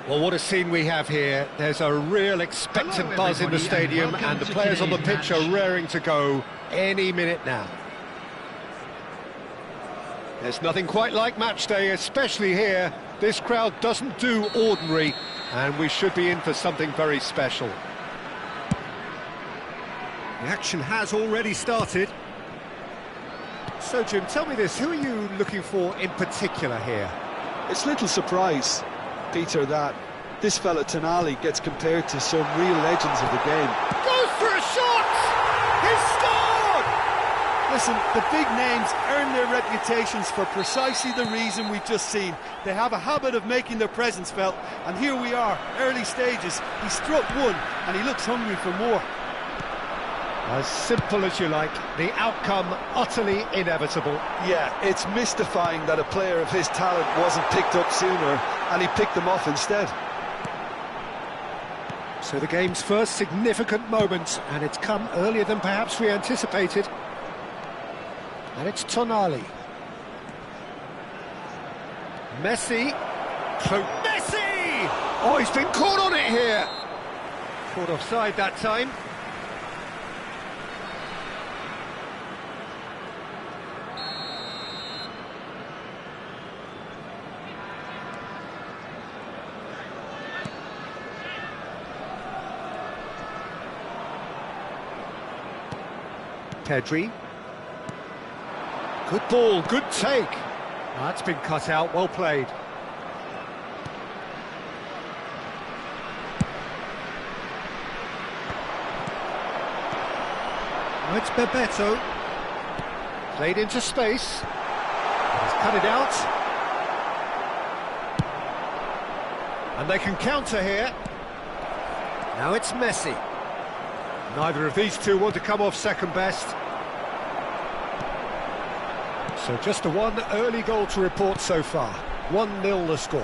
Well, what a scene we have here. There's a real expectant buzz in the stadium, and the players on the pitch are raring to go any minute now. There's nothing quite like match day, especially here. This crowd doesn't do ordinary, and we should be in for something very special. The action has already started. So, Jim, tell me this, who are you looking for in particular here? It's little surprise, Peter, that this fella Tonali gets compared to some real legends of the game. Goes for a shot! He's scored! Listen, the big names earn their reputations for precisely the reason we've just seen. They have a habit of making their presence felt, and here we are, early stages. He struck one, and he looks hungry for more. As simple as you like, the outcome utterly inevitable. Yeah, it's mystifying that a player of his talent wasn't picked up sooner, and he picked them off instead. So the game's first significant moment, and it's come earlier than perhaps we anticipated. And it's Tonali. Messi. Messi! Oh, he's been caught on it here. Caught offside that time. Pedri. Good ball, good take. That's been cut out, well played. Now it's Bebeto. Played into space. He's cut it out. And they can counter here. Now it's Messi. Neither of these two want to come off second best. So just a one early goal to report so far. 1-0 the score.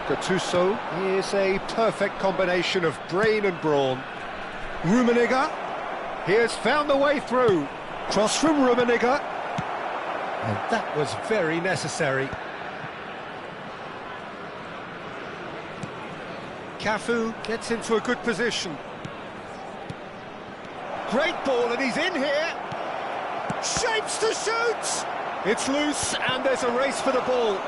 Gattuso is a perfect combination of brain and brawn. Rummenigge, he has found the way through. Cross from Rummenigge. And that was very necessary. Cafu gets into a good position. Great ball, and he's in here. Shapes to shoot! It's loose, and there's a race for the ball.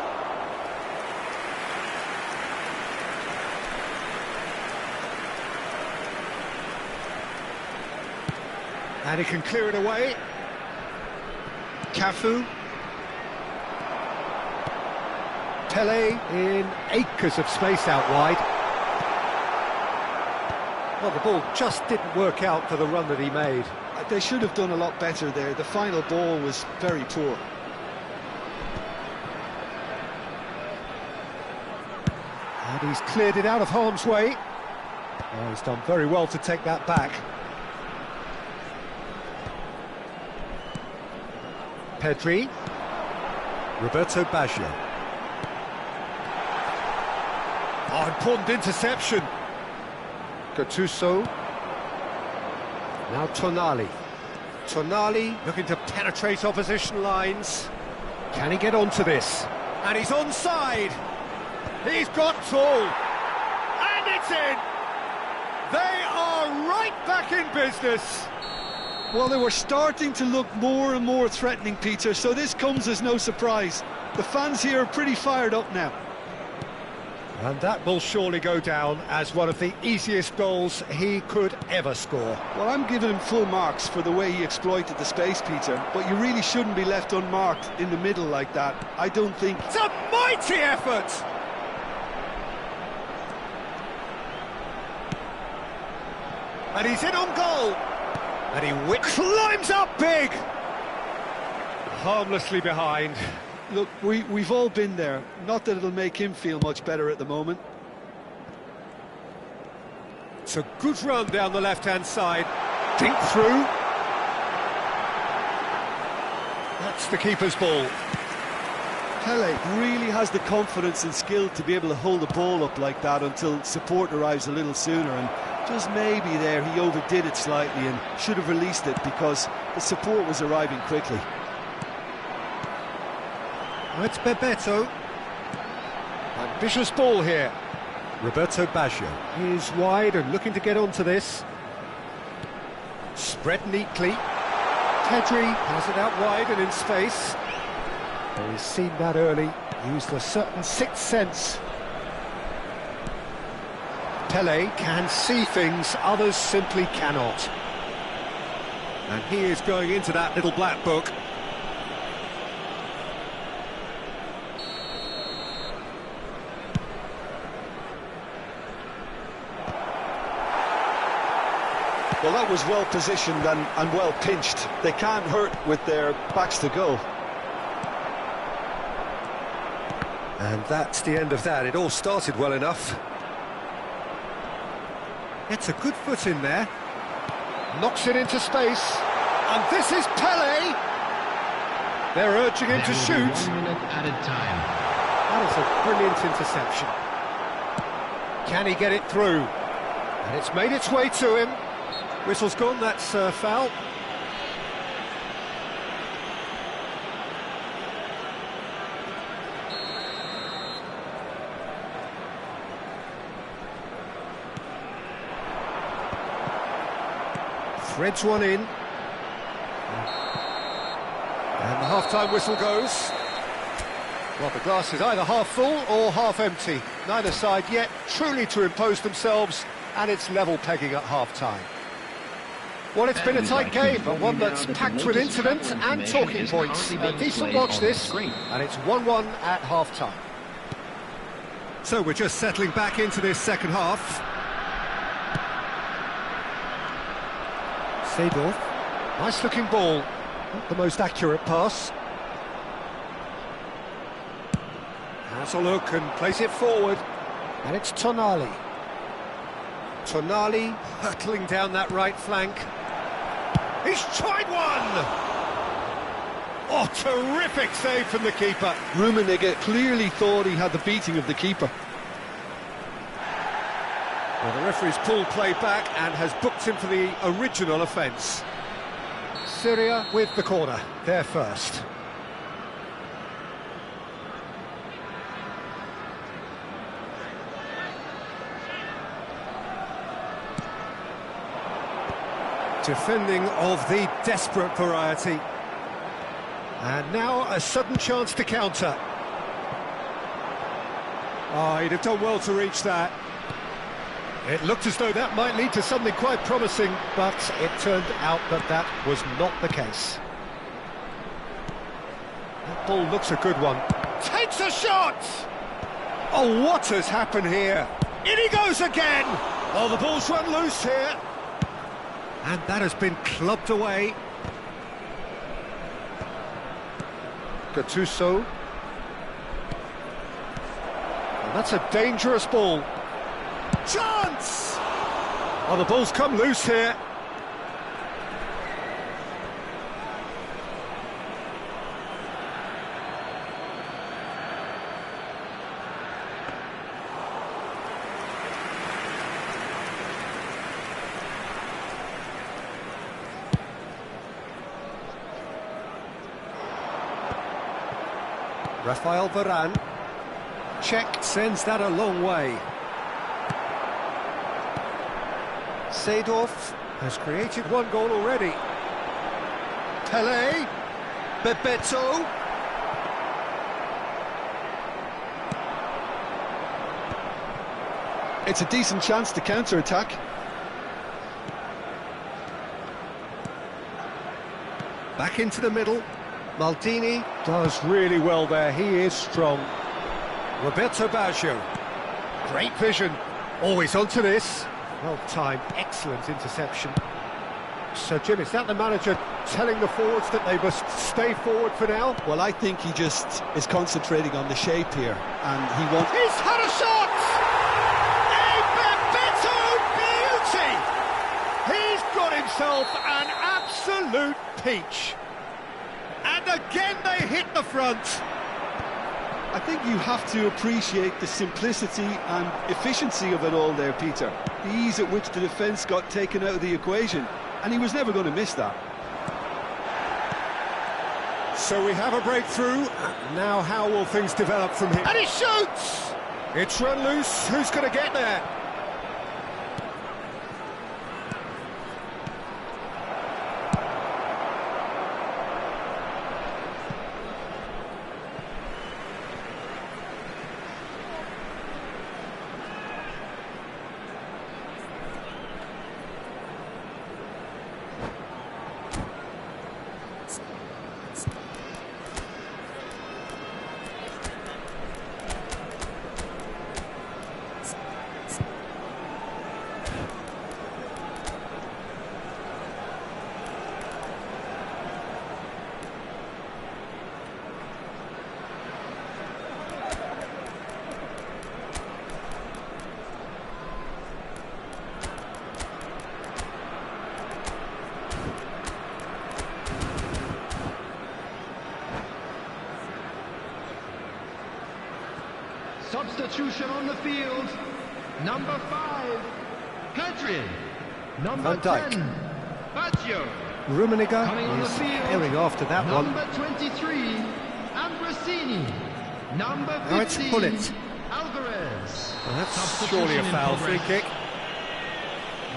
And he can clear it away. Cafu. Pele in acres of space out wide. Well, the ball just didn't work out for the run that he made. They should have done a lot better there. The final ball was very poor. And he's cleared it out of harm's way. Oh, he's done very well to take that back. Pedri. Roberto Baggio. Oh, important interception. Gattuso. Now Tonali. Tonali looking to penetrate opposition lines. Can he get onto this? And he's onside. He's got tall. And it's in. They are right back in business. Well, they were starting to look more and more threatening, Peter, so this comes as no surprise. The fans here are pretty fired up now. And that will surely go down as one of the easiest goals he could ever score. Well, I'm giving him full marks for the way he exploited the space, Peter, but you really shouldn't be left unmarked in the middle like that. I don't think... It's a mighty effort! And he's in on goal! And he climbs up big! Harmlessly behind. Look, we've all been there. Not that it'll make him feel much better at the moment. It's a good run down the left-hand side. Think through. That's the keeper's ball. Pele really has the confidence and skill to be able to hold the ball up like that until support arrives a little sooner, and just maybe there he overdid it slightly and should have released it because the support was arriving quickly. It's Bebeto. Ambitious ball here. Roberto Baggio is wide and looking to get onto this. Spread neatly. Pedri has it out wide and in space. Well, he's seen that early, used a certain sixth sense. Pele can see things others simply cannot. And he is going into that little black book. Well, that was well positioned and well pinched. They can't hurt with their backs to goal. And that's the end of that. It all started well enough. Gets a good foot in there. Knocks it into space. And this is Pele! They're urging him to shoot. 1 minute added time. That is a brilliant interception. Can he get it through? And it's made its way to him. Whistle's gone, that's foul. Threads one in. And the half-time whistle goes. Well, the glass is either half full or half empty. Neither side yet truly to impose themselves, and it's level pegging at half-time. Well, it's been a tight game, but one that's packed with incidents and talking points. A decent watch this, and it's 1-1 at half-time. So we're just settling back into this second half. Seedorf, nice-looking ball. Not the most accurate pass. Has a look and plays it forward. And it's Tonali. Tonali hurtling down that right flank. He's tried one! Oh, terrific save from the keeper. Rummenigge clearly thought he had the beating of the keeper. Well, the referee's pulled play back and has booked him for the original offence. Syria with the corner, there first. Defending of the desperate variety. And now a sudden chance to counter. Oh, he'd have done well to reach that. It looked as though that might lead to something quite promising, but it turned out that that was not the case. That ball looks a good one. Takes a shot! Oh, what has happened here? In he goes again! Oh, the ball's run loose here. And that has been clubbed away. Gattuso. And that's a dangerous ball. Chance! Oh, the ball's come loose here. Rafael Varane. Check sends that a long way. Seedorf has created one goal already. Pele. Bebeto. It's a decent chance to counter-attack. Back into the middle. Maldini does really well there, he is strong. Roberto Baggio, great vision, always onto this. Well timed, excellent interception. So Jim, is that the manager telling the forwards that they must stay forward for now? Well, I think he just is concentrating on the shape here, and he wants... He's had a shot! A Bebeto beauty! He's got himself an absolute peach. And again they hit the front. I think you have to appreciate the simplicity and efficiency of it all there, Peter. The ease at which the defence got taken out of the equation, and he was never going to miss that. So we have a breakthrough. Now how will things develop from here? And he shoots! It's run loose, who's going to get there? Substitution on the field. Number 5, Pedri. Number Van Dijk. 10, Baggio. Rummenigge Coming on the is field. herring after that one. Number 23, Ambrosini. Number 15, Now it's Pullet. Alvarez. Well, that's Substitution surely a in foul free progress. kick.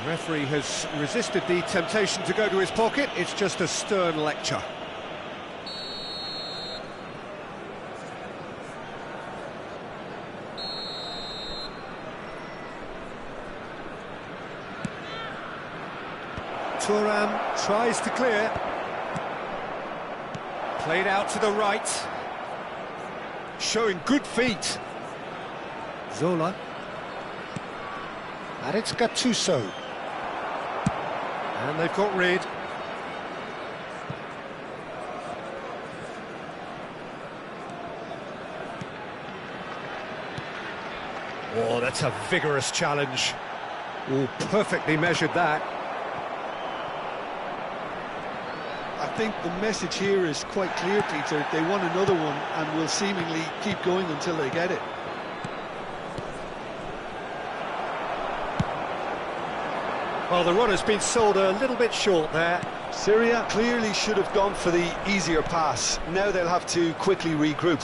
The referee has resisted the temptation to go to his pocket. It's just a stern lecture. Thuram tries to clear. Played out to the right. Showing good feet. Zola. And it's Gattuso. And they've got rid. Oh, that's a vigorous challenge. Oh, perfectly measured that. I think the message here is quite clear, Peter. They want another one and will seemingly keep going until they get it. Well, the run has been sold a little bit short there. Syria clearly should have gone for the easier pass. Now they'll have to quickly regroup.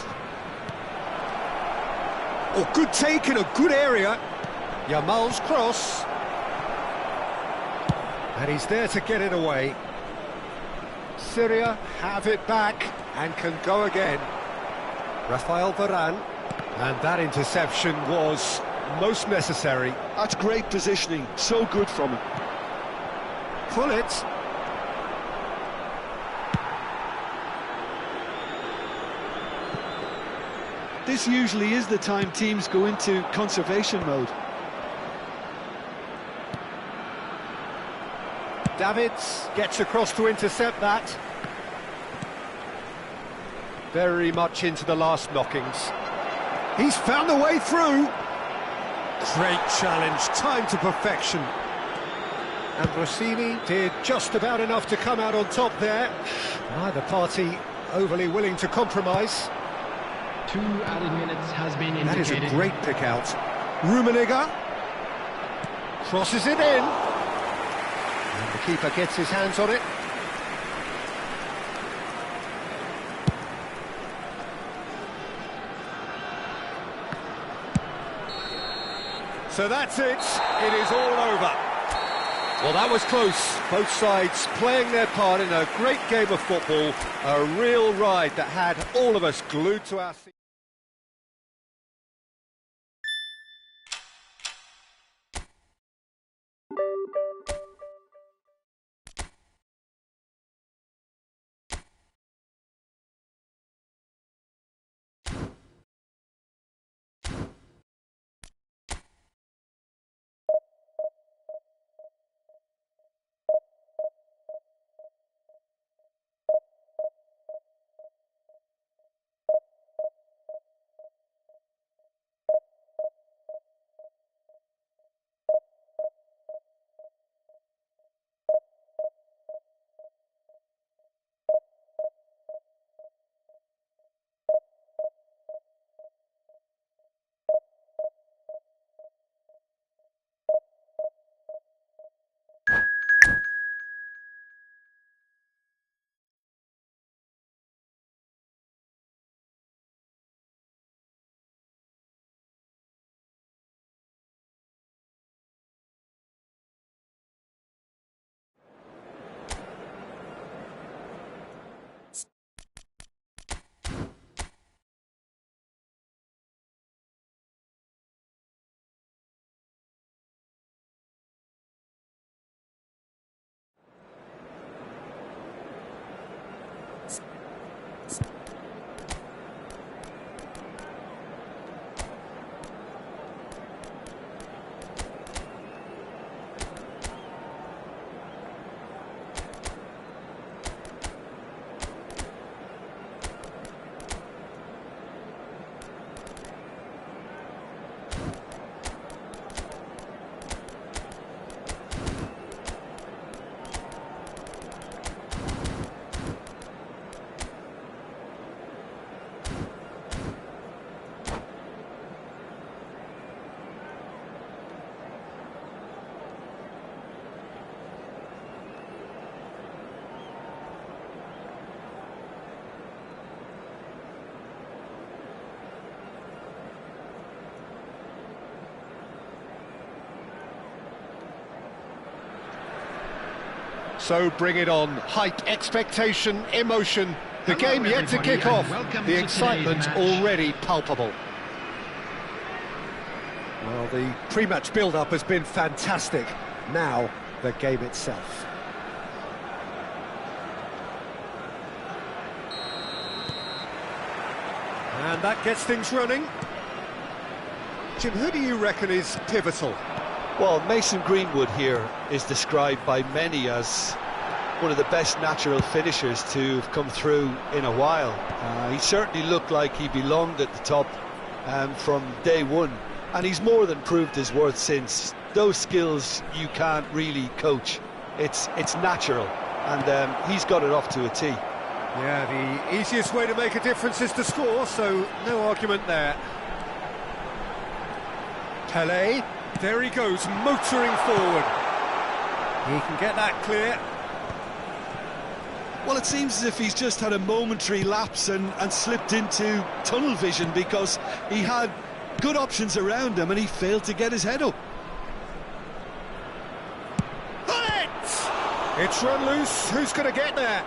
Oh, good take in a good area. Yamal's cross. And he's there to get it away. Syria have it back and can go again. Rafael Varane. And that interception was most necessary. That's great positioning, so good from him. Pullet. This usually is the time teams go into conservation mode. Davids gets across to intercept that. Very much into the last knockings. He's found a way through. Great challenge, time to perfection. Ambrosini did just about enough to come out on top there. Neither party overly willing to compromise. 2 added minutes has been indicated. That is a great pick out. Rummenigge crosses it in. And the keeper gets his hands on it. So that's it. It is all over. Well, that was close. Both sides playing their part in a great game of football. A real ride that had all of us glued to our seats. So bring it on. Hype, expectation, emotion. The game yet to kick off. The excitement already palpable. Well, the pre-match build-up has been fantastic. Now, the game itself. And that gets things running. Jim, who do you reckon is pivotal? Well, Mason Greenwood here is described by many as one of the best natural finishers to have come through in a while. He certainly looked like he belonged at the top from day one, and he's more than proved his worth since. Those skills you can't really coach. It's natural, and he's got it off to a T. Yeah, the easiest way to make a difference is to score, so no argument there. Pelé, there he goes, motoring forward. He can get that clear. Well, it seems as if he's just had a momentary lapse and slipped into tunnel vision, because he had good options around him and he failed to get his head up. It's run loose, who's going to get there?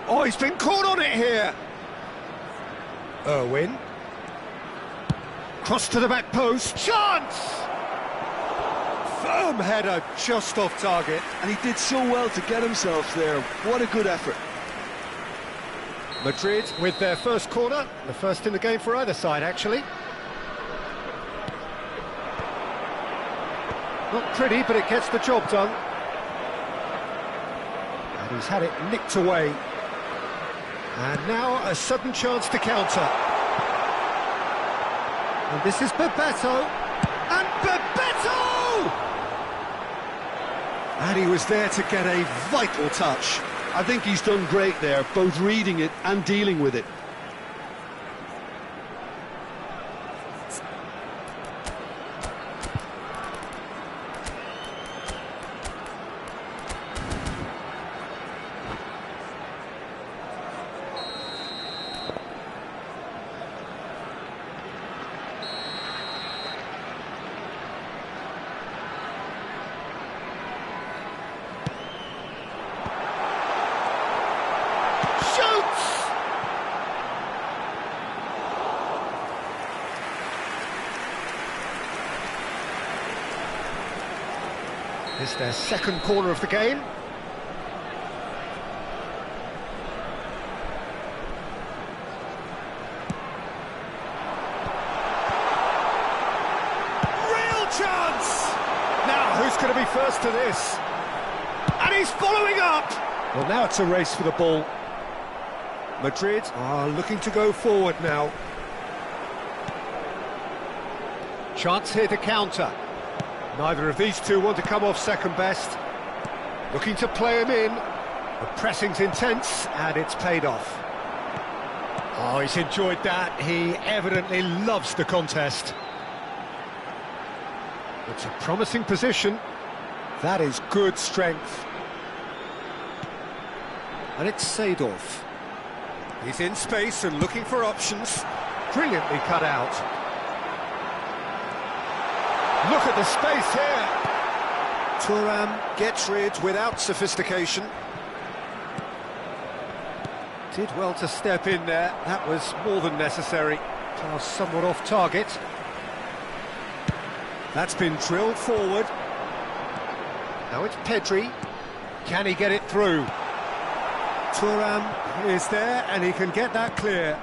Oh, he's been caught on it here. Irwin. Cross to the back post. Chance! Firm header, just off target. And he did so well to get himself there. What a good effort. Madrid with their first corner. The first in the game for either side, actually. Not pretty, but it gets the job done. And he's had it nicked away. And now a sudden chance to counter. And this is Bebeto. And Bebeto! And he was there to get a vital touch. I think he's done great there, both reading it and dealing with it. It's their second corner of the game. Real chance! Now, who's going to be first to this? And he's following up! Well, now it's a race for the ball. Madrid are looking to go forward now. Chance here to counter. Neither of these two want to come off second best. Looking to play him in. The pressing's intense, and it's paid off. Oh, he's enjoyed that. He evidently loves the contest. It's a promising position. That is good strength. And it's Seedorf. He's in space and looking for options. Brilliantly cut out. Look at the space here. Thuram gets rid without sophistication. Did well to step in there. That was more than necessary. Pass somewhat off target. That's been drilled forward. Now it's Pedri. Can he get it through? Thuram is there and he can get that clear.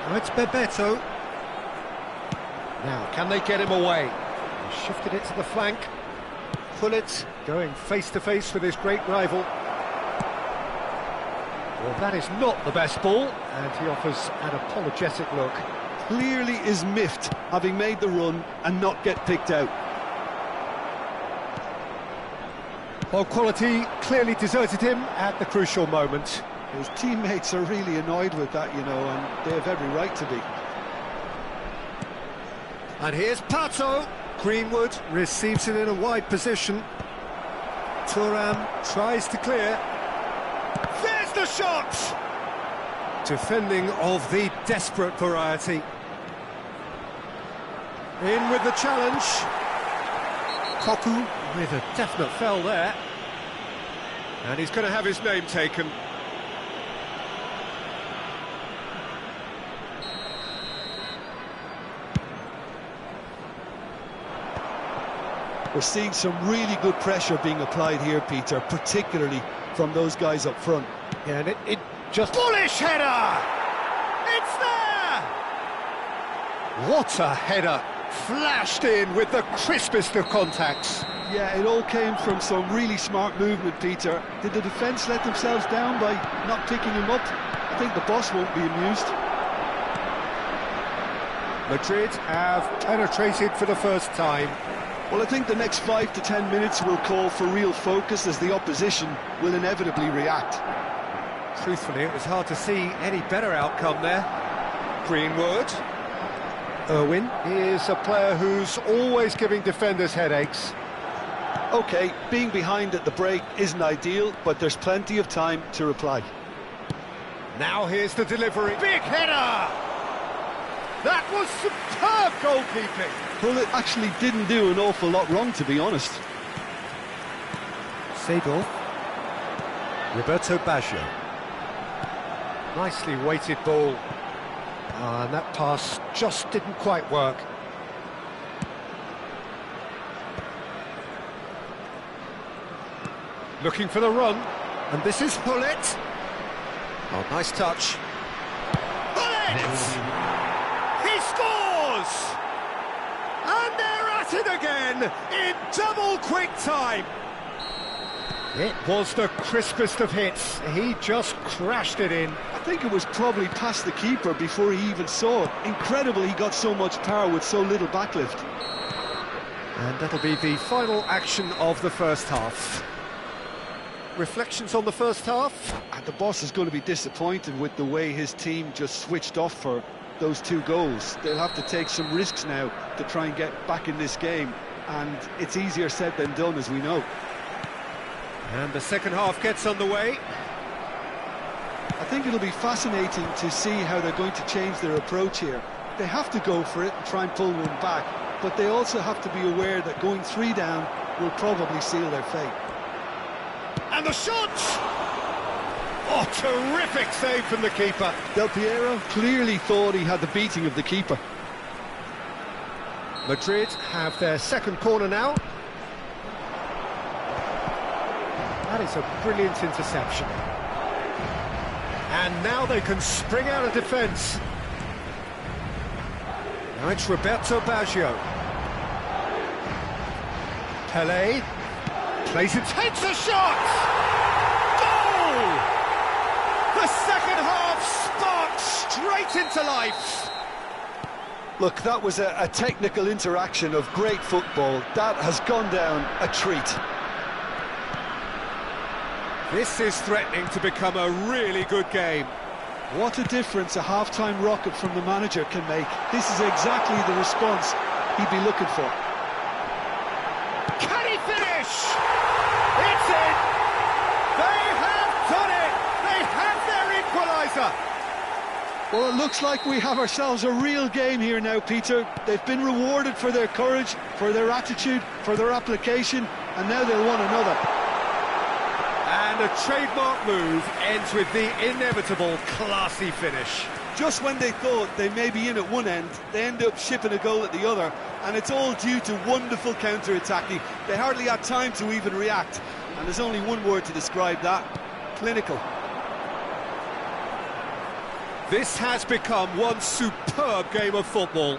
Now it's Bebeto. Now, can they get him away? He shifted it to the flank. Pullet going face-to-face with his great rival. Well, that is not the best ball, and he offers an apologetic look. Clearly is miffed, having made the run and not get picked out. Well, quality clearly deserted him at the crucial moment. His teammates are really annoyed with that, you know, and they have every right to be. And here's Pato. Greenwood receives it in a wide position. Thuram tries to clear. There's the shot! Defending of the desperate variety. In with the challenge. Koku With a definite fell there. And he's going to have his name taken. We're seeing some really good pressure being applied here, Peter, particularly from those guys up front. Yeah, and it just... Bullish header! It's there! What a header! Flashed in with the crispest of contacts. Yeah, it all came from some really smart movement, Peter. Did the defence let themselves down by not picking him up? I think the boss won't be amused. Madrid have penetrated for the first time. Well, I think the next 5 to 10 minutes will call for real focus as the opposition will inevitably react. Truthfully, it was hard to see any better outcome there. Greenwood. Irwin is a player who's always giving defenders headaches. OK, being behind at the break isn't ideal, but there's plenty of time to reply. Now here's the delivery. Big header! That was superb goalkeeping. Well, it actually didn't do an awful lot wrong, to be honest. Seedorf. Roberto Baggio. Nicely weighted ball. And that pass just didn't quite work. Looking for the run. And this is Hullet. Oh, nice touch. Hullet! He scores! And they're at it again in double quick time. It was the crispest of hits. He just crashed it in. I think it was probably past the keeper before he even saw it. Incredible he got so much power with so little backlift. And that'll be the final action of the first half. Reflections on the first half? And the boss is going to be disappointed with the way his team just switched off for those 2 goals. They'll have to take some risks now to try and get back in this game, and it's easier said than done, as we know. And the second half gets underway. I think it'll be fascinating to see how they're going to change their approach here. They have to go for it and try and pull one back, but they also have to be aware that going 3 down will probably seal their fate. And the shot! Oh, terrific save from the keeper. Del Piero clearly thought he had the beating of the keeper. Madrid have their second corner now. That is a brilliant interception. And now they can spring out of defence. Now it's Roberto Baggio. Pelé plays it, takes a shot! Goal! The second half sparked straight into life. Look, that was a technical interaction of great football. That has gone down a treat. This is threatening to become a really good game. What a difference a half-time rocket from the manager can make. This is exactly the response he'd be looking for. Can he finish? It's in! They have done it! They have their equaliser! Well, it looks like we have ourselves a real game here now, Peter. They've been rewarded for their courage, for their attitude, for their application, and now they'll want another. And a trademark move ends with the inevitable classy finish. Just when they thought they may be in at one end, they end up shipping a goal at the other, and it's all due to wonderful counter-attacking. They hardly had time to even react, and there's only one word to describe that: clinical. This has become one superb game of football.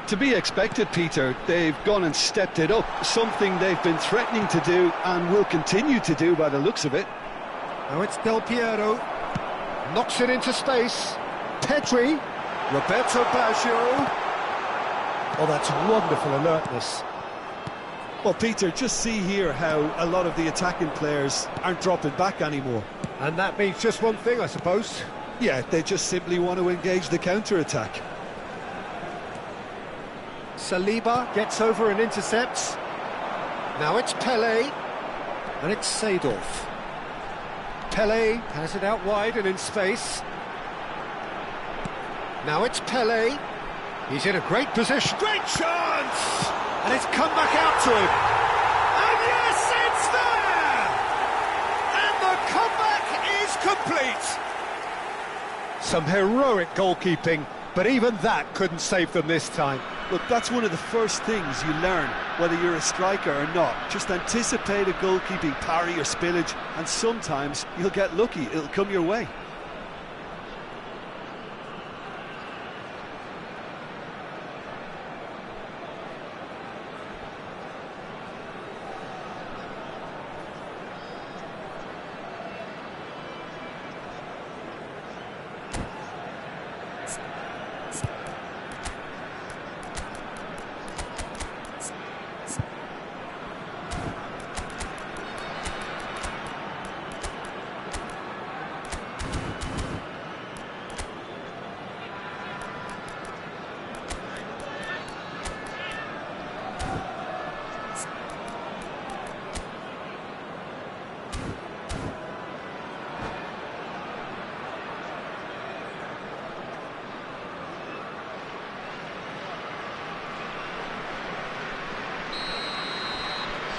To be expected, Peter. They've gone and stepped it up, something they've been threatening to do and will continue to do by the looks of it. Now it's Del Piero, knocks it into space. Pedri, Roberto Baggio. Oh, that's wonderful alertness. Well, Peter, just see here how a lot of the attacking players aren't dropping back anymore. And that means just one thing, I suppose. Yeah, they just simply want to engage the counter-attack. Saliba gets over and intercepts. Now it's Pelé, and it's Seedorf. Pelé has it out wide and in space. Now it's Pelé. He's in a great position. Great chance! And it's come back out to him. And yes! complete! Some heroic goalkeeping, but even that couldn't save them this time. Look, that's one of the first things you learn, whether you're a striker or not. Just anticipate a goalkeeping parry or spillage, and sometimes you'll get lucky, it'll come your way.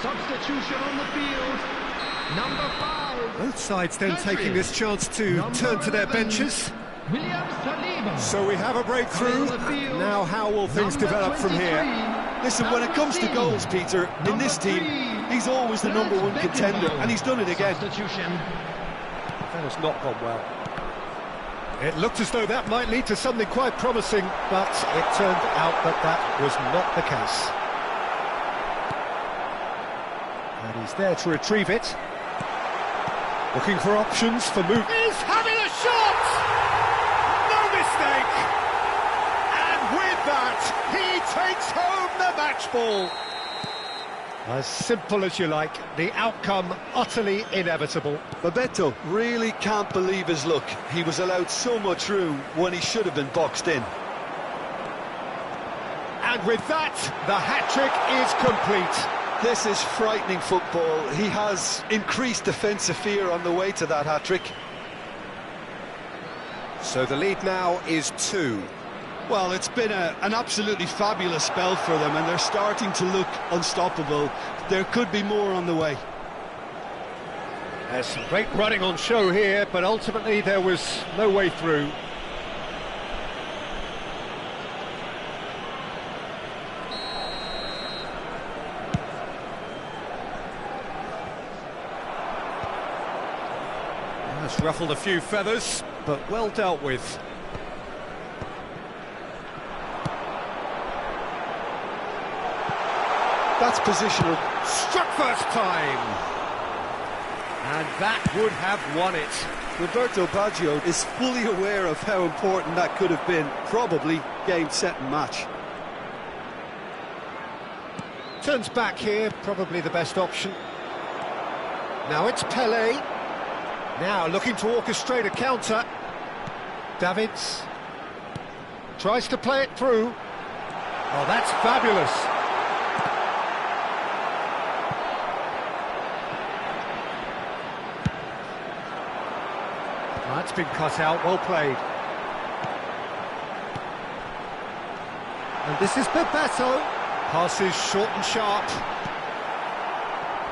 Substitution on the field. Number 5. Both sides then taking this chance to turn to their benches. So we have a breakthrough. Now how will things develop from here? Listen, when it comes to goals, Peter, in this team, he's always the #1 contender, and he's done it again. That has not gone well. It looked as though that might lead to something quite promising, but it turned out that that was not the case. And he's there to retrieve it. Looking for options for move. He's having a shot! No mistake! And with that, he takes home the match ball. As simple as you like, the outcome utterly inevitable. Bebeto really can't believe his luck. He was allowed so much room when he should have been boxed in. And with that, the hat-trick is complete. This is frightening football. He has increased defensive fear on the way to that hat-trick. So the lead now is 2. Well, it's been an absolutely fabulous spell for them, and they're starting to look unstoppable. There could be more on the way. There's some great running on show here, but ultimately there was no way through. That's ruffled a few feathers, but well dealt with. That's positional. Struck first time! And that would have won it. Roberto Baggio is fully aware of how important that could have been. Probably game, set and match. Turns back here, probably the best option. Now it's Pelé. Now looking to orchestrate a counter. Davids tries to play it through. Oh, that's fabulous. That's been cut out, well played. And this is Bebeto. Passes short and sharp.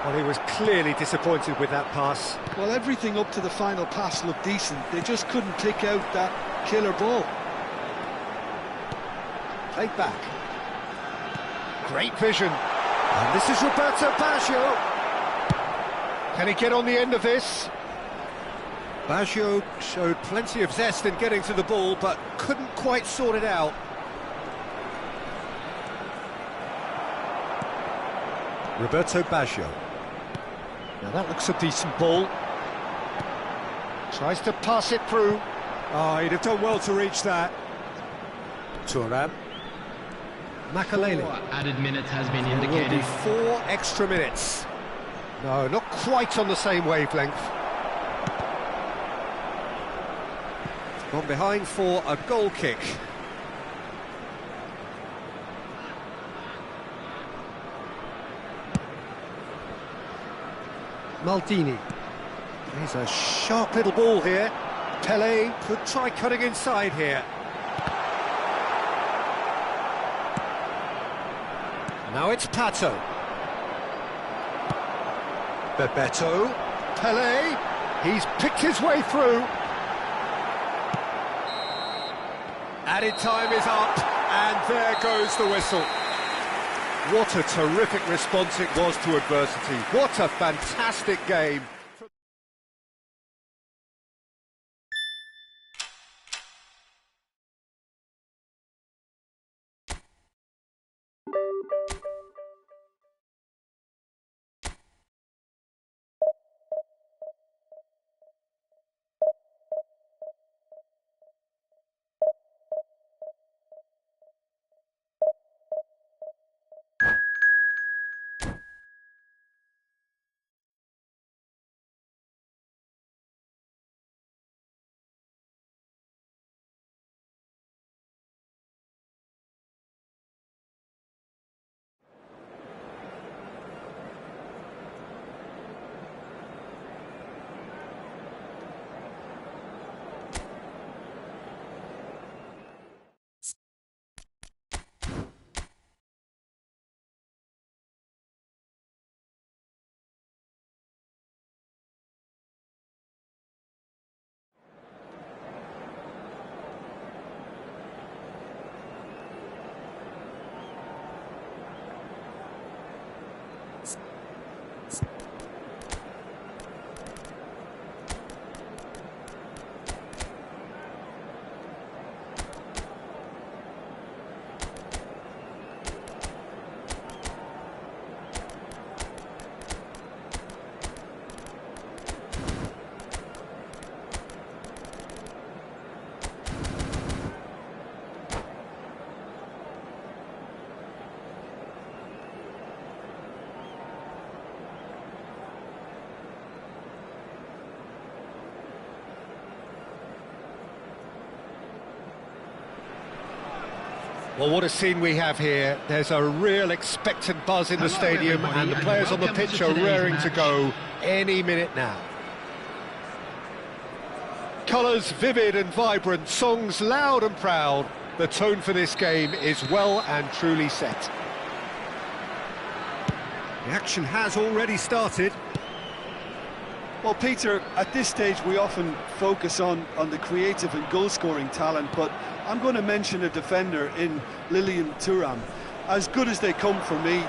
Well, he was clearly disappointed with that pass. Well, everything up to the final pass looked decent. They just couldn't pick out that killer ball. Played back. Great vision. And this is Roberto Baggio. Can he get on the end of this? Baggio showed plenty of zest in getting to the ball, but couldn't quite sort it out. Roberto Baggio. Now that looks a decent ball. Tries to pass it through. Oh, he'd have done well to reach that. Thuram. Makalele. 4 added minutes has been There will indicated. be 4 extra minutes. No, not quite on the same wavelength. Gone behind for a goal kick. Maldini. Here's a sharp little ball here. Pelé could try cutting inside here. Now it's Pato. Bebeto. Pelé. He's picked his way through. Added time is up, and there goes the whistle. What a terrific response it was to adversity. What a fantastic game. Well, what a scene we have here. There's a real expectant buzz in the stadium, and the players on the pitch are raring to go any minute now. Colours vivid and vibrant, songs loud and proud. The tone for this game is well and truly set. The action has already started. Well, Peter, at this stage we often focus on the creative and goal-scoring talent, but I'm going to mention a defender in Lilian Thuram. As good as they come for me,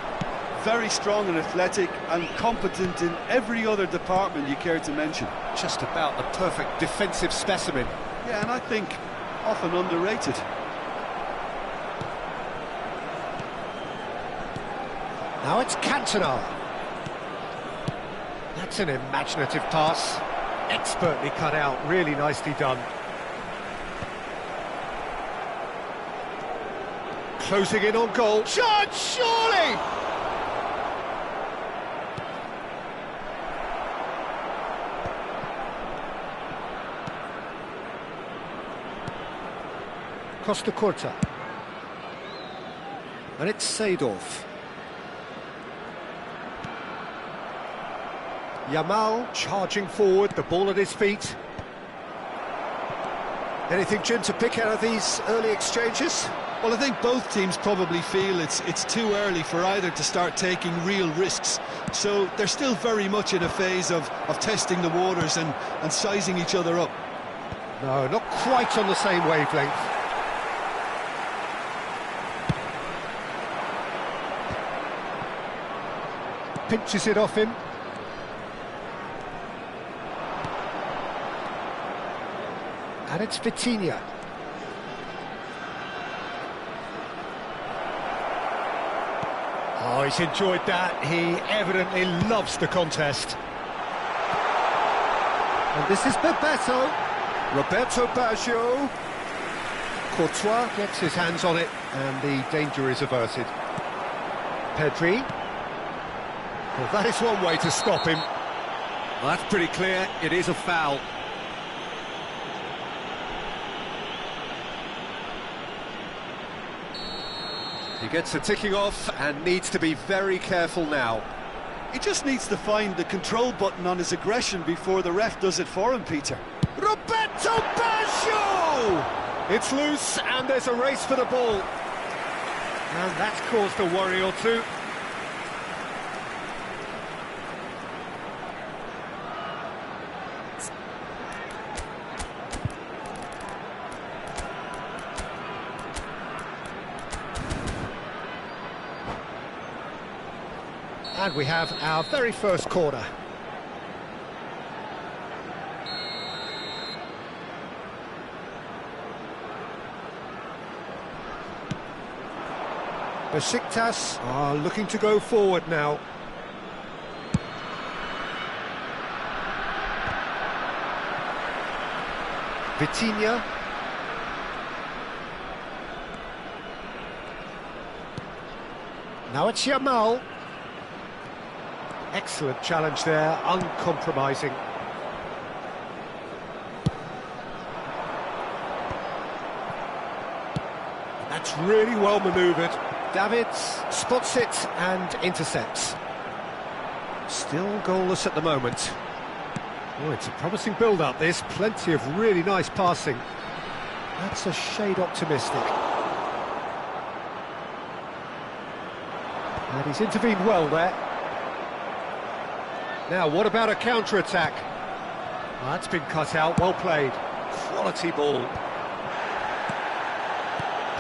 very strong and athletic and competent in every other department you care to mention. Just about the perfect defensive specimen. Yeah, and I think often underrated. Now it's Cantona. That's an imaginative pass. Expertly cut out, really nicely done. Closing in on goal. Shot, surely! Costa Corta. And it's Seedorf. Yamal charging forward, the ball at his feet. Anything, Jim, to pick out of these early exchanges? Well, I think both teams probably feel it's too early for either to start taking real risks. So they're still very much in a phase of testing the waters and sizing each other up. No, not quite on the same wavelength. Pinches it off him. And it's Vitinha. Oh, he's enjoyed that. He evidently loves the contest. And this is Roberto Baggio. Courtois gets his hands on it, and the danger is averted. Pedri. Well, that is one way to stop him. Well, that's pretty clear. It is a foul. He gets the ticking off and needs to be very careful now. He just needs to find the control button on his aggression before the ref does it for him, Peter. Roberto Baggio! It's loose and there's a race for the ball. And that's caused a worry or two. And we have our very first corner. Besiktas are looking to go forward now. Vitinha. Now it's Yamal. Excellent challenge there, uncompromising. That's really well manoeuvred. Davids spots it and intercepts. Still goalless at the moment. Oh, it's a promising build-up, this. Plenty of really nice passing. That's a shade optimistic. And he's intervened well there. Now, what about a counter-attack? Well, that's been cut out, well played. Quality ball.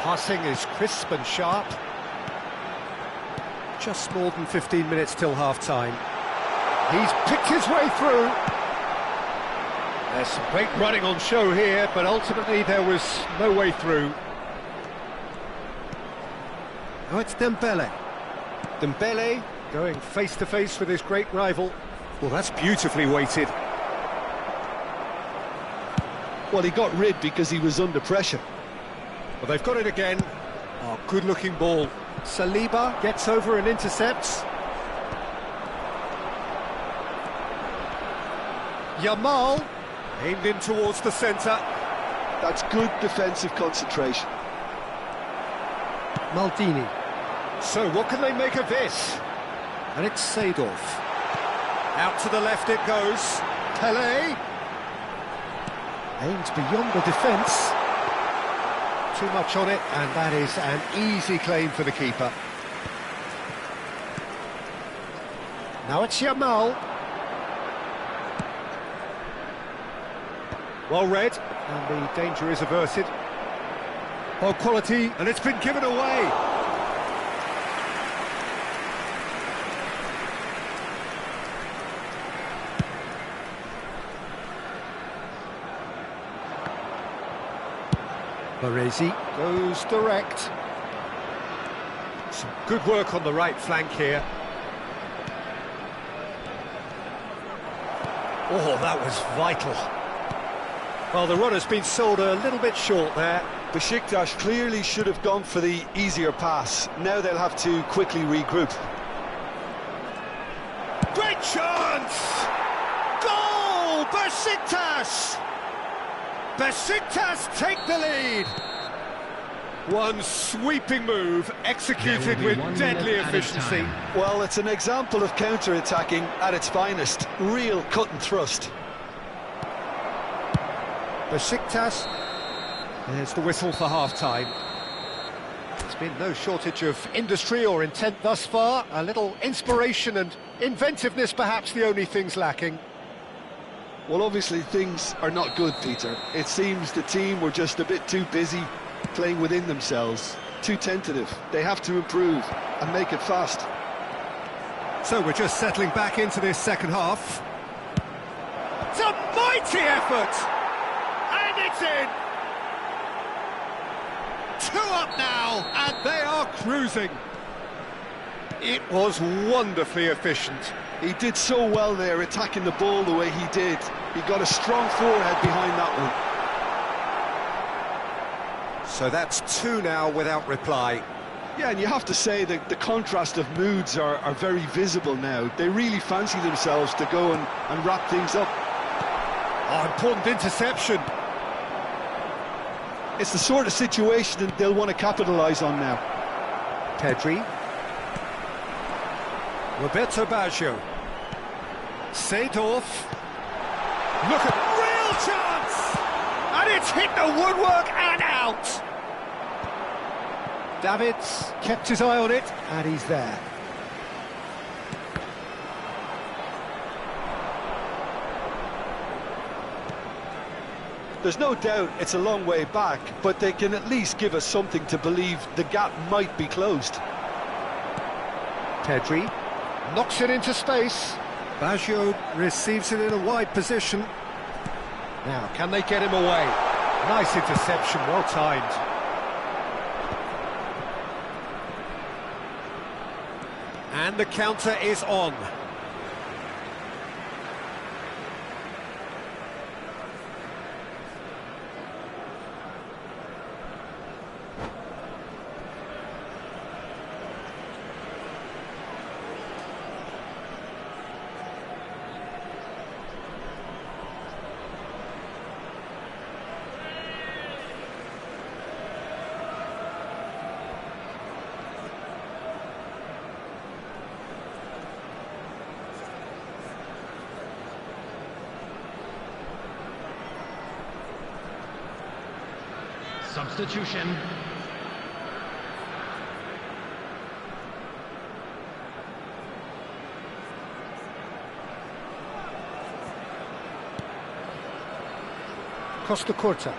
Passing is crisp and sharp. Just more than 15 minutes till half-time. He's picked his way through. There's some great running on show here, but ultimately there was no way through. Oh, it's Dembele. Dembele going face-to-face with his great rival. Well, that's beautifully weighted. Well, he got rid because he was under pressure. Well, they've got it again. Oh, good-looking ball. Saliba gets over and intercepts. Yamal aimed in towards the centre. That's good defensive concentration. Maldini. So what can they make of this? And it's Seedorf. Out to the left it goes. Pelé. Aimed beyond the defence. Too much on it, and that is an easy claim for the keeper. Now it's Yamal. Well read, and the danger is averted. Oh, quality, and it's been given away. Baresi goes direct. Some good work on the right flank here. Oh, that was vital. Well, the run has been sold a little bit short there. Besiktas clearly should have gone for the easier pass. Now they'll have to quickly regroup. Great chance! Goal! Besiktas! Besiktas take the lead! One sweeping move, executed with deadly efficiency. Well, it's an example of counter-attacking at its finest. Real cut and thrust. Besiktas, there's the whistle for half-time. There's been no shortage of industry or intent thus far. A little inspiration and inventiveness, perhaps the only things lacking. Well, obviously things are not good, Peter. It seems the team were just a bit too busy playing within themselves, too tentative. They have to improve and make it fast. So we're just settling back into this second half. It's a mighty effort! And it's in! 2 up now, and they are cruising. It was wonderfully efficient. He did so well there, attacking the ball the way he did. He got a strong forehead behind that one. So that's 2 now without reply. Yeah, and you have to say that the contrast of moods are very visible now. They really fancy themselves to go and wrap things up. Oh, important interception. It's the sort of situation that they'll want to capitalise on now. Pedri. Roberto Baggio. Seedorf. Look at real chance! And it's hit the woodwork and out! Davids kept his eye on it, and he's there. There's no doubt it's a long way back, but they can at least give us something to believe the gap might be closed. Pedri. Knocks it into space. Baggio receives it in a wide position. Now, can they get him away? Nice interception, well timed. And the counter is on. Substitution. Costa Curta.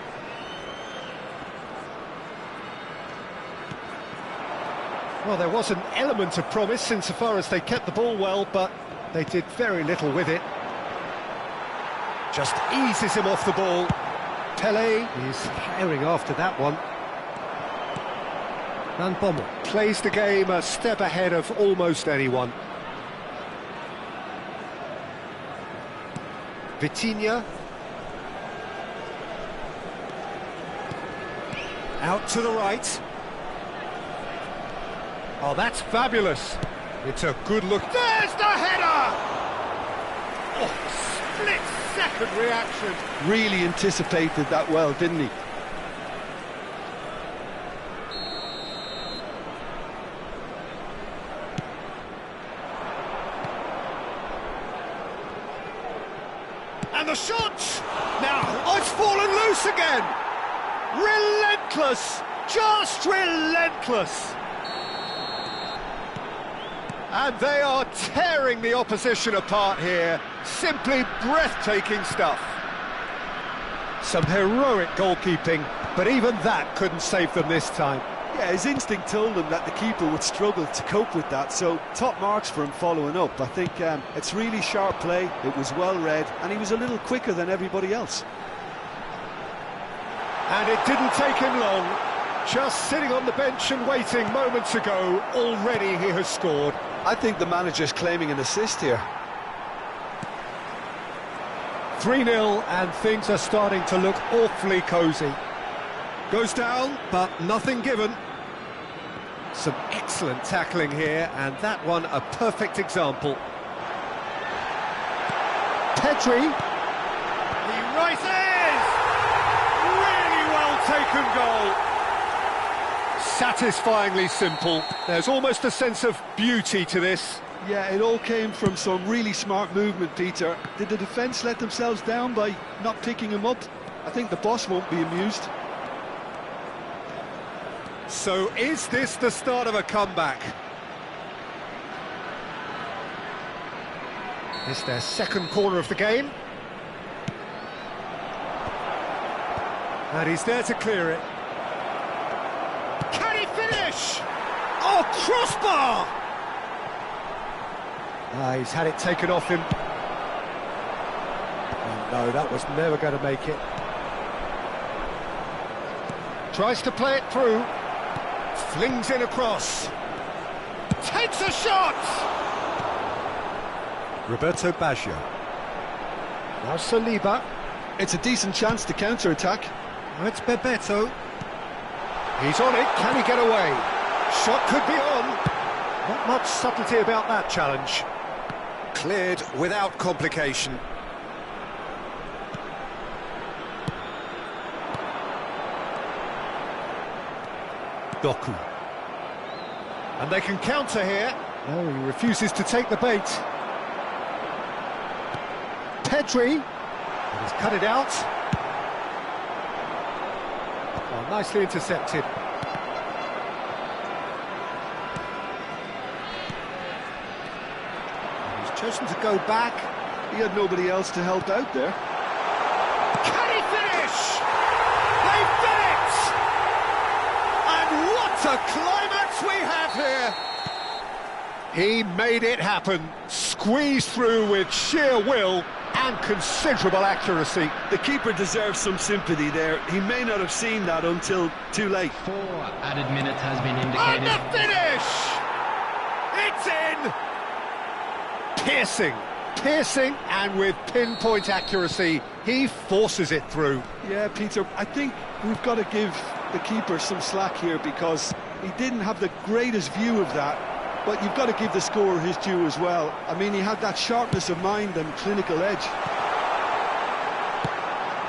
Well, there was an element of promise insofar as they kept the ball well, but they did very little with it. Just eases him off the ball. Pele is firing after that one. Van Bommel plays the game a step ahead of almost anyone. Vitinha. Out to the right. Oh, that's fabulous. It's a good look. There's the header! Oh, split-second reaction. Really anticipated that well, didn't he? And the shot! Now, oh, it's fallen loose again! Relentless! Just relentless! And they are tearing the opposition apart here. Simply breathtaking stuff. Some heroic goalkeeping, but even that couldn't save them this time. Yeah, his instinct told him that the keeper would struggle to cope with that, so top marks for him following up. I think it's really sharp play, it was well read, and he was a little quicker than everybody else. And it didn't take him long. Just sitting on the bench and waiting moments ago, already he has scored. I think the manager's claiming an assist here. 3-0 and things are starting to look awfully cosy. Goes down, but nothing given. Some excellent tackling here, and that one a perfect example. Pedri. He rises! Really well taken goal. Satisfyingly simple. There's almost a sense of beauty to this. Yeah, it all came from some really smart movement, Peter. Did the defence let themselves down by not picking him up? I think the boss won't be amused. So is this the start of a comeback? It's their second corner of the game. And he's there to clear it. Can he finish? Oh, crossbar! He's had it taken off him. Oh, no, that was never going to make it. Tries to play it through. Flings in across. Takes a shot! Roberto Baggio. Now Saliba. It's a decent chance to counter-attack. Now it's Bebeto. He's on it, can he get away? Shot could be on. Not much subtlety about that challenge. Cleared without complication. Doku. And they can counter here. No, he refuses to take the bait. Pedri. And he's cut it out. Oh, nicely intercepted. And he's chosen to go back. He had nobody else to help out there. Can he finish? They've done it! And what a climax we have here! He made it happen, squeezed through with sheer will and considerable accuracy. The keeper deserves some sympathy there. He may not have seen that until too late. 4 added minutes has been And indicated. the finish! It's in! Piercing, and with pinpoint accuracy, he forces it through. Yeah, Peter, I think we've got to give the keeper some slack here because he didn't have the greatest view of that. But you've got to give the scorer his due as well. I mean, he had that sharpness of mind and clinical edge.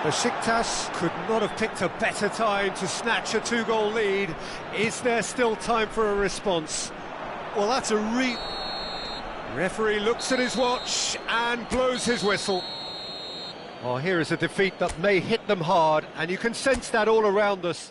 Besiktas could not have picked a better time to snatch a 2-goal lead. Is there still time for a response? Well, that's a Referee looks at his watch and blows his whistle. Oh, here is a defeat that may hit them hard, and you can sense that all around us.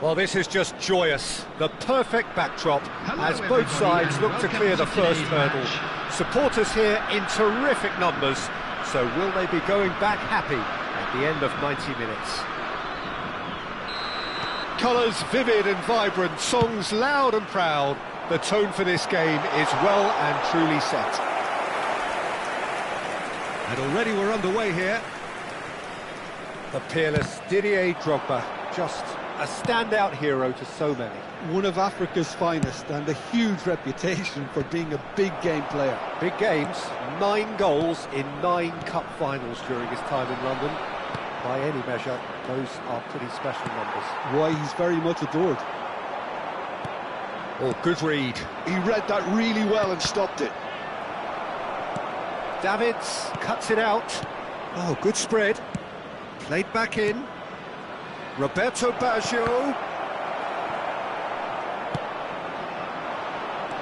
Well, this is just joyous. The perfect backdrop Hello, as both everybody, sides and look to welcome clear the to first today's hurdle. match. Supporters here in terrific numbers, so will they be going back happy at the end of 90 minutes? Colours vivid and vibrant, songs loud and proud. The tone for this game is well and truly set. And already we're underway here. The peerless Didier Drogba, just a standout hero to so many. One of Africa's finest and a huge reputation for being a big game player. Big games, 9 goals in 9 cup finals during his time in London. By any measure, those are pretty special numbers. Why, he's very much adored. Oh, good read. He read that really well and stopped it. Davids cuts it out. Oh, good spread. Played back in. Roberto Baggio.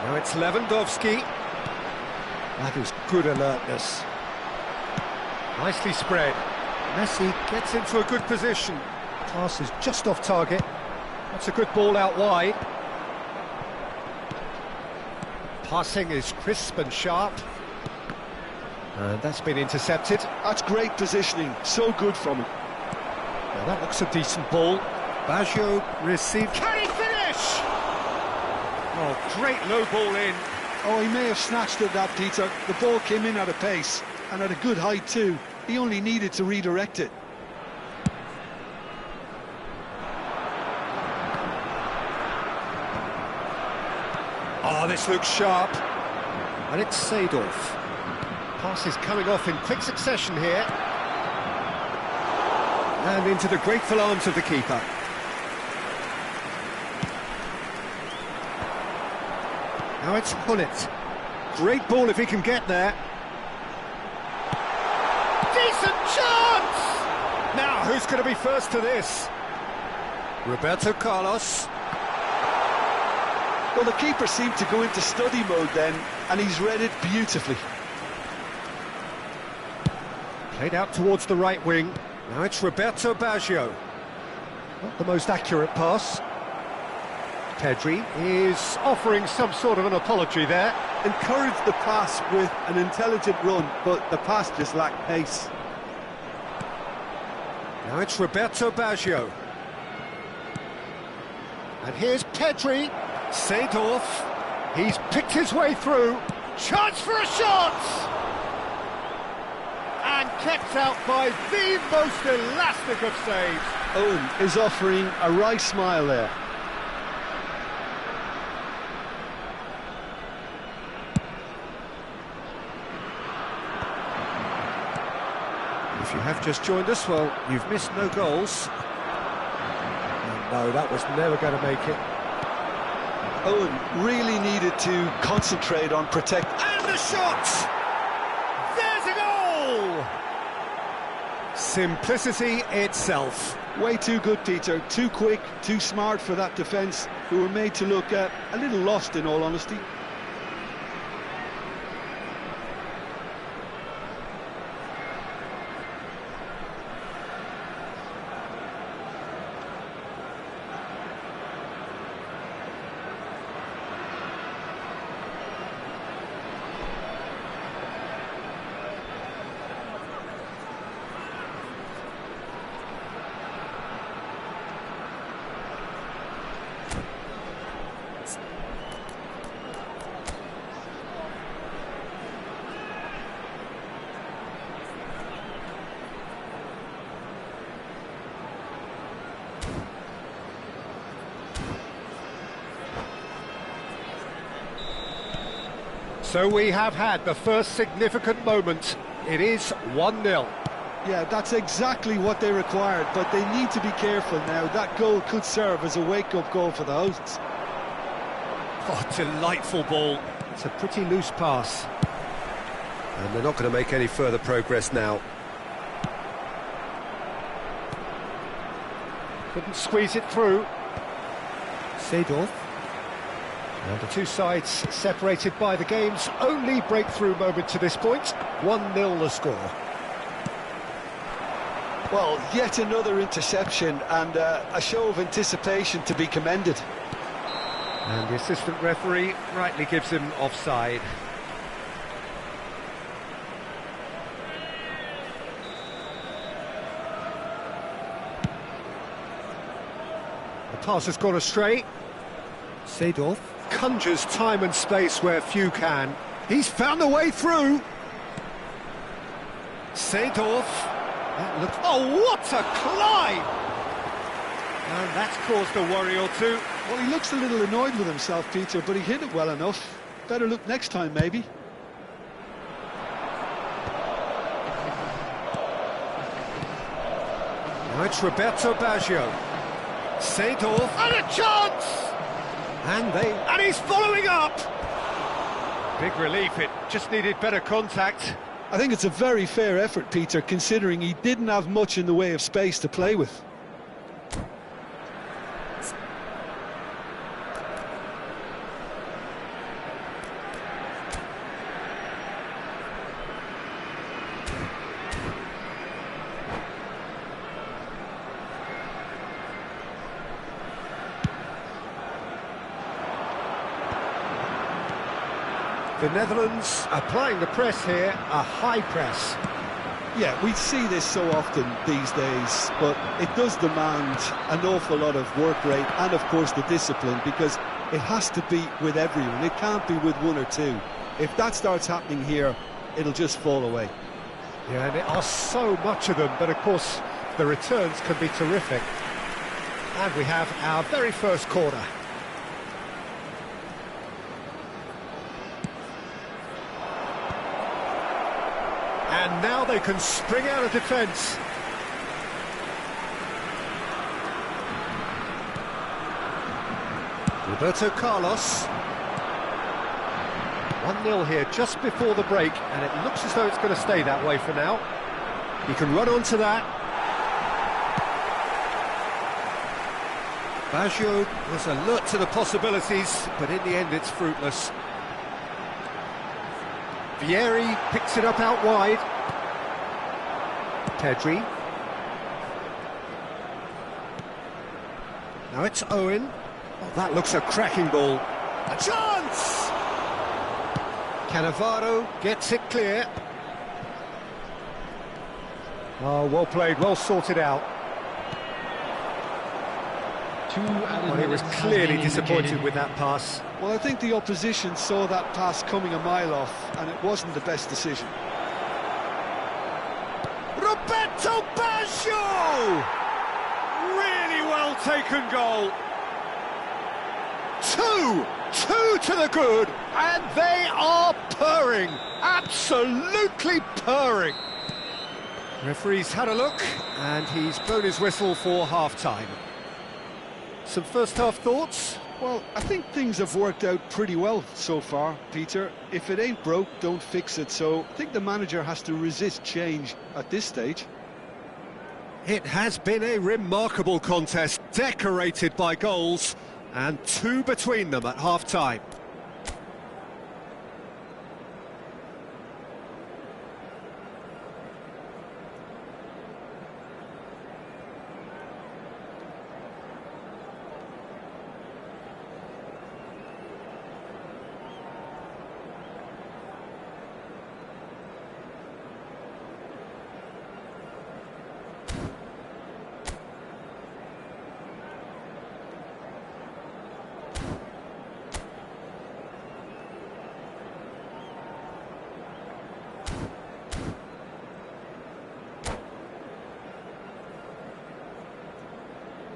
Now it's Lewandowski. That is good alertness. Nicely spread. Messi gets into a good position. Pass is just off target. That's a good ball out wide. Passing is crisp and sharp. And that's been intercepted. That's great positioning, so good from him. Now that looks a decent ball. Baggio received. Can he finish? Oh, great low ball in. Oh, he may have snatched at that, Peter. The ball came in at a pace, and at a good height too. He only needed to redirect it. Oh, this looks sharp. And it's Seedorf. Pass is coming off in quick succession here. And into the grateful arms of the keeper. Now it's Hullet. Great ball if he can get there. Decent chance! Now, who's going to be first to this? Roberto Carlos. Well, the keeper seemed to go into study mode then, and he's read it beautifully. Played out towards the right wing. Now it's Roberto Baggio. Not the most accurate pass. Pedri is offering some sort of an apology there. Encouraged the pass with an intelligent run, but the pass just lacked pace. Now it's Roberto Baggio. And here's Pedri. Seedorf. He's picked his way through. Chance for a shot! And kept out by the most elastic of saves. Owen is offering a right smile there. If you have just joined us, well, you've missed no goals. And no, that was never going to make it. Owen really needed to concentrate on protect. And the shot! There's a goal! Simplicity itself. Way too good, Peter. Too quick, too smart for that defence, who were made to look a little lost, in all honesty. So we have had the first significant moment. It is 1-0. Yeah, that's exactly what they required, but they need to be careful now. That goal could serve as a wake-up goal for the hosts. Oh, delightful ball. It's a pretty loose pass. And they're not going to make any further progress now. Couldn't squeeze it through. Seedorf. And the two sides separated by the game's only breakthrough moment to this point. 1-0 the score. Well, yet another interception and a show of anticipation to be commended. And the assistant referee rightly gives him offside. The pass has gone astray. Seedorf conjures time and space where few can. He's found a way through. Seedorf. That looks... Oh, what a climb! And that's caused a worry or two. Well, he looks a little annoyed with himself, Peter, but he hit it well enough. Better look next time, maybe. Now it's Roberto Baggio. Seedorf, and a chance! And he's following up! Big relief, it just needed better contact. I think it's a very fair effort, Peter, considering he didn't have much in the way of space to play with. The Netherlands applying the press here, a high press. Yeah, we see this so often these days, but it does demand an awful lot of work rate and, of course, the discipline, because it has to be with everyone. It can't be with one or two. If that starts happening here, it'll just fall away. Yeah, and there are so much of them, but of course, the returns can be terrific. And we have our very first corner. And now they can spring out of defence. Roberto Carlos. 1-0 here just before the break, and it looks as though it's going to stay that way for now. He can run onto that. Baggio was alert to the possibilities, but in the end it's fruitless. Vieri picks it up out wide. Pedri. Now it's Owen. Oh, that looks a cracking ball. A chance! Cannavaro gets it clear. Oh, well played, well sorted out. Well, he was clearly disappointed with that pass. Well, I think the opposition saw that pass coming a mile off, and it wasn't the best decision. Roberto Baggio! Really well taken goal. Two to the good, and they are purring, absolutely purring. Referee's had a look, and he's blown his whistle for half-time. Some first-half thoughts? Well, I think things have worked out pretty well so far, Peter. If it ain't broke, don't fix it, so I think the manager has to resist change at this stage. It has been a remarkable contest, decorated by goals, and two between them at half-time.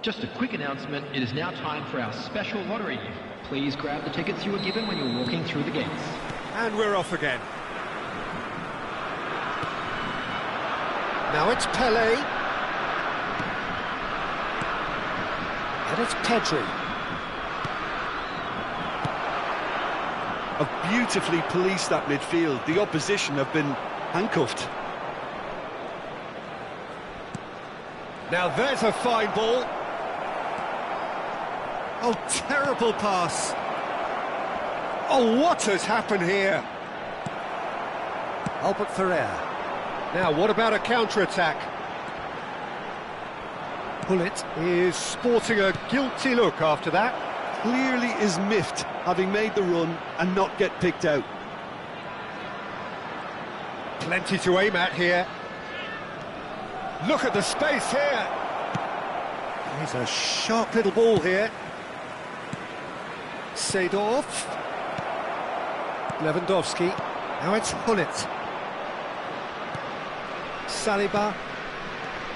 Just a quick announcement, it is now time for our special lottery. Please grab the tickets you were given when you were walking through the gates. And we're off again. Now it's Pelé. And it's Pedri. Have beautifully policed that midfield. The opposition have been handcuffed. Now there's a fine ball. Oh, terrible pass. Oh, what has happened here? Albert Ferrer. Now, what about a counter-attack? Pullet is sporting a guilty look after that. Clearly is miffed, having made the run and not get picked out. Plenty to aim at here. Look at the space here. Here's a sharp little ball here. Seedorf. Lewandowski. Now it's Pullet. Saliba.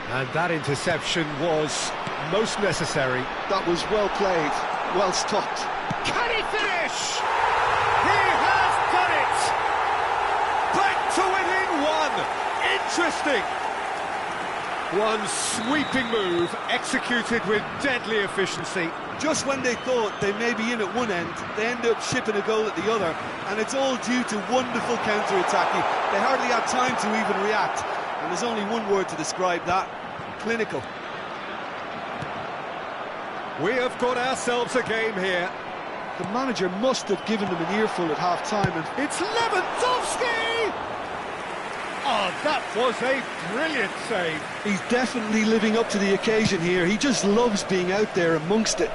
And that interception was most necessary. That was well played, well stopped. Can he finish? He has done it! Back to within one! Interesting! One sweeping move, executed with deadly efficiency. Just when they thought they may be in at one end, they end up shipping a goal at the other, and it's all due to wonderful counter-attacking. They hardly had time to even react, and there's only one word to describe that: clinical. We have got ourselves a game here. The manager must have given them an earful at half-time, and It's Lewandowski! Oh, that was a brilliant save. he's definitely living up to the occasion here. He just loves being out there amongst it.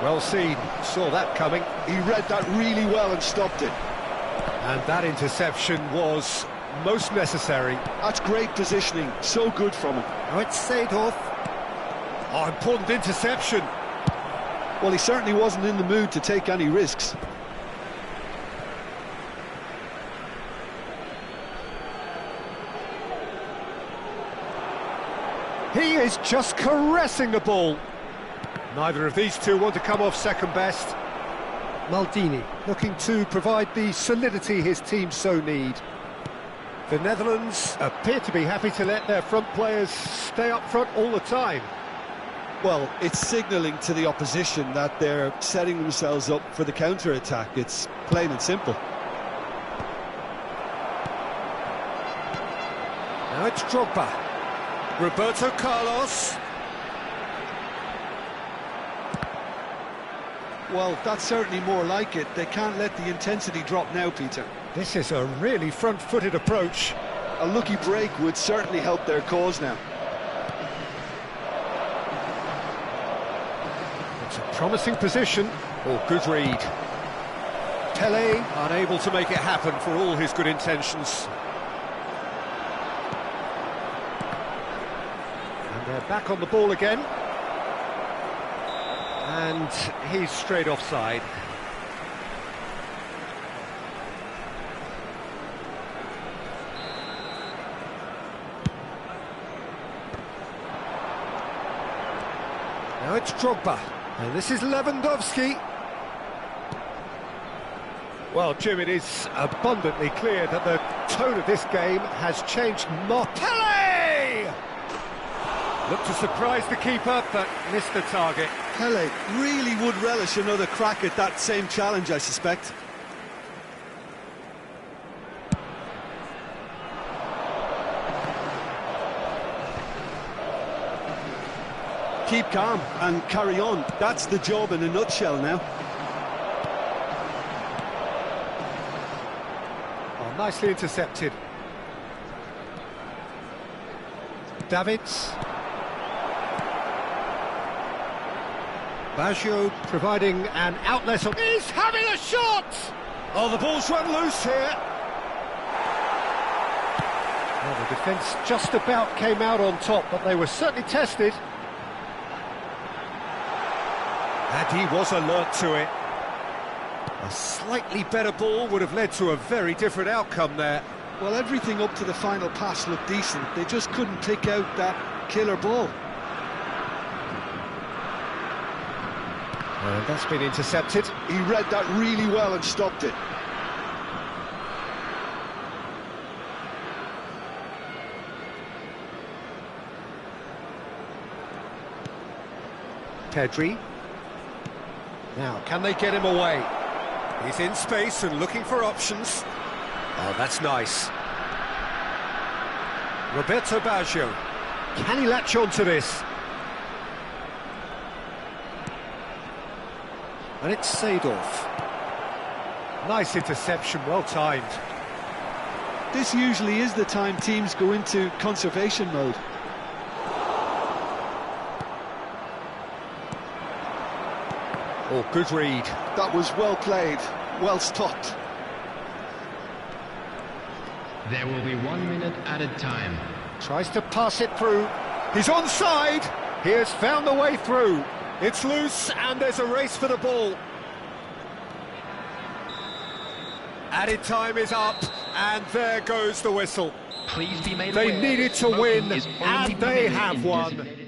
Well seen, saw that coming. He read that really well and stopped it. And that interception was most necessary. That's great positioning, so good from him. Now it's Seedorf. Oh, important interception. Well, he certainly wasn't in the mood to take any risks. He is just caressing the ball. Neither of these two want to come off second best. Maldini looking to provide the solidity his team so need. The Netherlands appear to be happy to let their front players stay up front all the time. Well, it's signalling to the opposition that they're setting themselves up for the counter-attack. It's plain and simple. Now it's Drogba. Roberto Carlos. Well, that's certainly more like it. They can't let the intensity drop now, Peter. This is a really front-footed approach. A lucky break would certainly help their cause now. It's a promising position. Oh, good read. Tele unable to make it happen for all his good intentions. And they're back on the ball again. And he's straight offside. Now it's Drogba, and this is Lewandowski. Well, Jim, it is abundantly clear that the tone of this game has changed. Pele! Looked to surprise the keeper, but missed the target. Pele really would relish another crack at that same challenge, I suspect. Keep calm and carry on. That's the job in a nutshell now. Oh, nicely intercepted. Davids. Baggio providing an outlet. He's having a shot! Oh, the ball's run loose here. Well, the defence just about came out on top, but they were certainly tested. And he was alert to it. A slightly better ball would have led to a very different outcome there. Well, everything up to the final pass looked decent. They just couldn't pick out that killer ball. And that's been intercepted. He read that really well and stopped it. Pedri. Now, can they get him away? He's in space and looking for options. Oh, that's nice. Roberto Baggio. Can he latch on to this? And it's Seedorf. Nice interception, well timed. This usually is the time teams go into conservation mode. Oh, good read. That was well played, well stopped. There will be 1 minute added time. Tries to pass it through. He's onside. He has found the way through. It's loose and there's a race for the ball. Added time is up and there goes the whistle. Please be made They aware needed to smoking win is only and they permitted have in won. designated